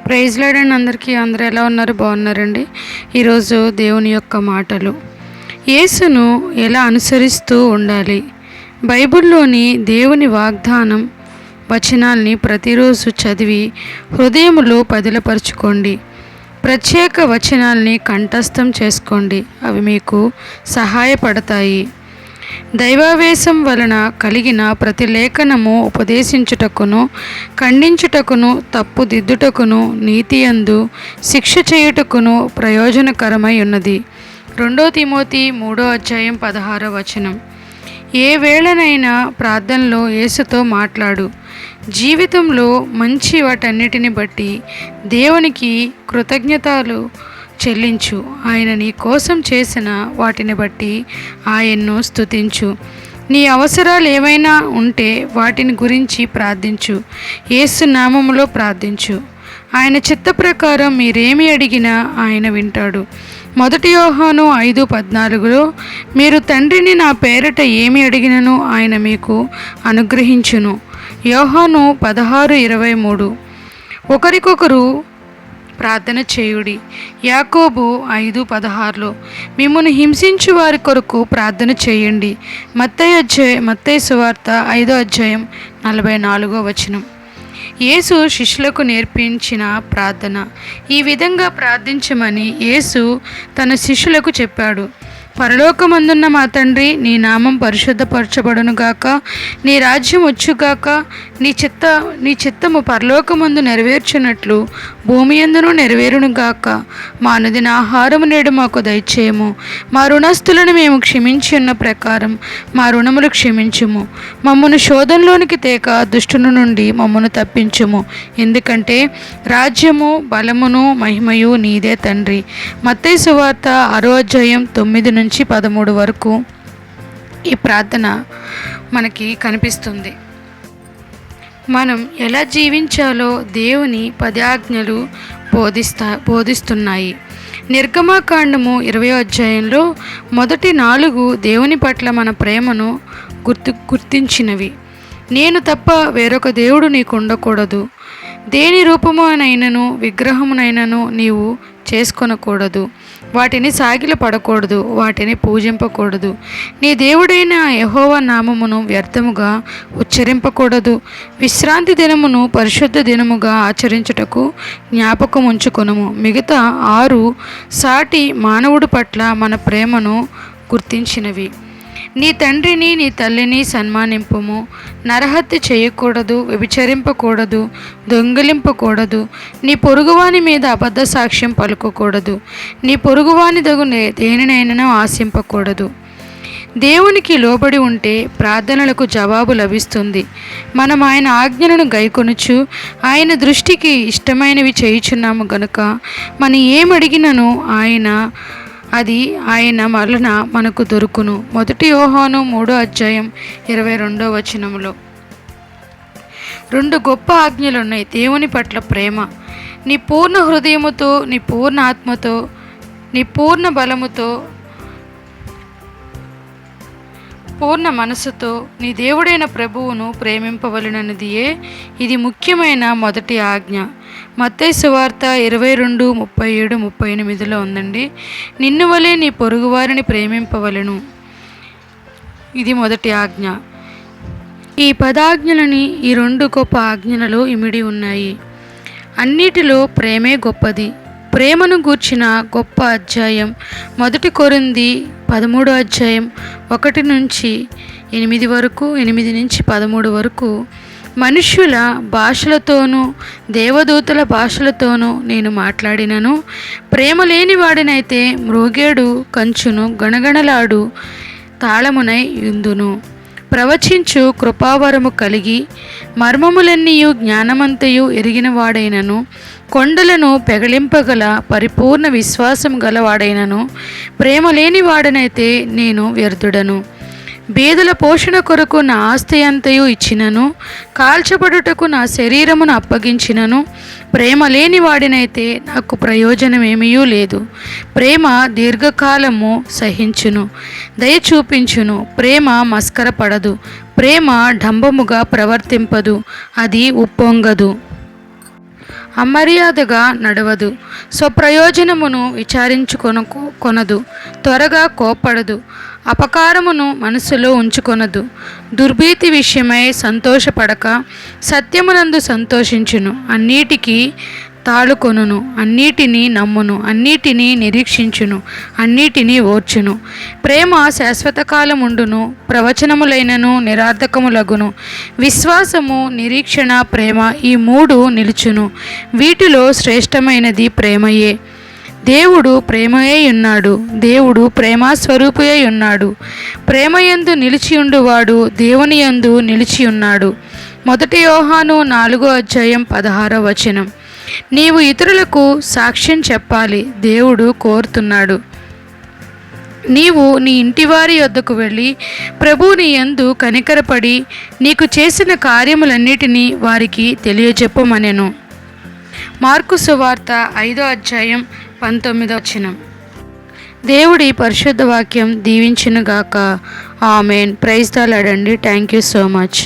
Praise lord అండి. అందరూ ఎలా ఉన్నారు? బాగున్నారండి. ఈరోజు దేవుని యొక్క మాటలు, యేసును ఎలా అనుసరిస్తూ ఉండాలి. బైబిల్లోని దేవుని వాగ్దానం వచనాల్ని ప్రతిరోజు చదివి హృదయంలో పదిలపరుచుకోండి. ప్రత్యేక వచనాల్ని కంఠస్థం చేసుకోండి. అవి మీకు సహాయపడతాయి. దైవావేశం వలన కలిగిన ప్రతి లేఖనము ఉపదేశించుటకును, ఖండించుటకును, తప్పుదిద్దుటకును, నీతియందు శిక్ష చేయుటకును ప్రయోజనకరమై ఉన్నది. 2 తిమోతి 3:16 ఏ వేళనైనా ప్రార్థనలో యేసుతో మాట్లాడు. జీవితంలో మంచి వాటన్నిటిని బట్టి దేవునికి కృతజ్ఞతలు చెల్లించు. ఆయన నీ కోసం చేసిన వాటిని బట్టి ఆయన్ను స్తుతించు. నీ అవసరాలు ఏవైనా ఉంటే వాటిని గురించి ప్రార్థించు. యేసు నామములో ప్రార్థించు. ఆయన చిత్త ప్రకారం మీరేమి అడిగినా ఆయన వింటాడు. 1 యోహాను 5:14 మీరు తండ్రిని నా పేరిట ఏమి అడిగినను ఆయన మీకు అనుగ్రహించును. యోహాను 16:23 ఒకరికొకరు ప్రార్థన చేయుడి. యాకోబు 5:16 మిమ్మును హింసించు వారి కొరకు ప్రార్థన చేయండి. మత్తయి సువార్త 5:44 యేసు శిష్యులకు నేర్పించిన ప్రార్థన. ఈ విధంగా ప్రార్థించమని యేసు తన శిష్యులకు చెప్పాడు. పరలోకమందున్న మా తండ్రి, నీ నామం పరిశుద్ధపరచబడునుగాక, నీ రాజ్యం వచ్చుగాక, నీ చిత్తము పరలోకమందు నెరవేర్చినట్లు భూమి యందును నెరవేరునుగాక. మా అనుదిన ఆహారము నేడు మాకు దయచేయము. మా రుణస్థులను మేము క్షమించి ఉన్న ప్రకారం మా రుణములు క్షమించుము. మమ్మను శోధనలోనికి తేక దుష్టుని నుండి మమ్మను తప్పించుము. ఎందుకంటే రాజ్యము, బలమును, మహిమయు నీదే తండ్రి. మత్తయి సువార్త 6:9-13 ఈ ప్రార్థన మనకి కనిపిస్తుంది. మనం ఎలా జీవించాలో దేవుని 10 ఆజ్ఞలు బోధిస్తున్నాయి. నిర్గమకాండము 20 మొదటి 4 దేవుని పట్ల మన ప్రేమను గుర్తించినవి. నేను తప్ప వేరొక దేవుడు నీకు ఉండకూడదు. దేని రూపమునైనను విగ్రహమునైనను నీవు చేసుకొనకూడదు. వాటిని సాగిలపడకూడదు. వాటిని పూజింపకూడదు. నీ దేవుడైన యెహోవా నామమును వ్యర్థముగా ఉచ్చరింపకూడదు. విశ్రాంతి దినమును పరిశుద్ధ దినముగా ఆచరించుటకు జ్ఞాపకం ఉంచుకొనుము. మిగతా 6 సాటి మానవుడి పట్ల మన ప్రేమను గుర్తించినవి. నీ తండ్రిని నీ తల్లిని సన్మానింపుము. నరహత్య చేయకూడదు. వ్యభిచరింపకూడదు. దొంగిలింపకూడదు. నీ పొరుగువాని మీద అబద్ధ సాక్ష్యం పలుకకూడదు. నీ పొరుగువాని దేనినైనా ఆశింపకూడదు. దేవునికి లోబడి ఉంటే ప్రార్థనలకు జవాబు లభిస్తుంది. మనం ఆయన ఆజ్ఞలను గైకొనుచు ఆయన దృష్టికి ఇష్టమైనవి చేయుచున్నాము గనుక మనం ఏమడిగినను అది ఆయన వలన మనకు దొరుకును. 1 యోహాను 3:22 2 గొప్ప ఆజ్ఞలున్నాయి దేవుని పట్ల ప్రేమ. నీ పూర్ణ హృదయముతో, నీ పూర్ణ ఆత్మతో, నీ పూర్ణ బలముతో, పూర్ణ మనసుతో నీ దేవుడైన ప్రభువును ప్రేమింపవలెనన్నదియే ఇది ముఖ్యమైన మొదటి ఆజ్ఞ. మత్తయి సువార్త 22:37-38 ఉందండి. నిన్ను వలె నీ పొరుగువారిని ప్రేమింపవలెను. ఇది మొదటి ఆజ్ఞ. ఈ 10 ఆజ్ఞలని ఈ 2 గొప్ప ఆజ్ఞలలో ఇమిడి ఉన్నాయి. అన్నిటిలో ప్రేమే గొప్పది. ప్రేమను గూర్చిన గొప్ప అధ్యాయం 1 కొరింథీ 13:1-8 మనుష్యుల భాషలతోనూ దేవదూతల భాషలతోనూ నేను మాట్లాడినను ప్రేమ లేని వాడినైతే మ్రోగేడు కంచును గణగణలాడు తాళమునై యుందును. ప్రవచించు కృపావరము కలిగి మర్మములన్నీయు జ్ఞానమంతయు ఎరిగిన వాడైనను కొండలను పెగలింపగల పరిపూర్ణ విశ్వాసం గలవాడైనను ప్రేమ లేని వాడనైతే నేను వ్యర్థుడను. బీదల పోషణ కొరకు నా ఆస్తి అంతయు ఇచ్చినను కాల్చబడుటకు నా శరీరమును అప్పగించినను ప్రేమ లేని వాడినైతే నాకు ప్రయోజనమేమీ లేదు. ప్రేమ దీర్ఘకాలము సహించును, దయ చూపించును. ప్రేమ మస్కరపడదు. ప్రేమ డంబముగా ప్రవర్తింపదు. అది ఉప్పొంగదు. అమర్యాదగా నడవదు, స్వప్రయోజనమును కొనదు, త్వరగా కోప్పడదు, అపకారమును మనసులో ఉంచుకొనదు, దుర్భీతి విషయమై సంతోషపడక సత్యమునందు సంతోషించును, అన్నిటికీ తాళుకొనును, అన్నిటినీ నమ్మును, అన్నిటినీ నిరీక్షించును, అన్నిటినీ ఓర్చును. ప్రేమ శాశ్వత కాలముండును, ప్రవచనములైనను నిరర్థకములగును. విశ్వాసము, నిరీక్షణ, ప్రేమ ఈ మూడు నిలుచును. వీటిలో శ్రేష్టమైనది ప్రేమయే. దేవుడు ప్రేమయే ఉన్నాడు, దేవుడు ప్రేమాస్వరూపుయై ఉన్నాడు. ప్రేమయందు నిలిచియుండువాడు దేవుని యందు నిలిచియున్నాడు. 1 యోహాను 4:16. నీవు ఇతరులకు సాక్ష్యం చెప్పాలి, దేవుడు కోరుతున్నాడు. నీవు నీ ఇంటివారి యొద్దకు వెళ్ళి ప్రభువు నీ యందు కనికరపడి నీకు చేసిన కార్యములన్నిటినీ వారికి తెలియజెప్పమనెను. మార్కు సువార్త 5:19. దేవుడి పరిశుద్ధ వాక్యం దీవించునుగాక. ఆమెన్. ప్రైజ్ ద లార్డ్ అండి. Thank you so much.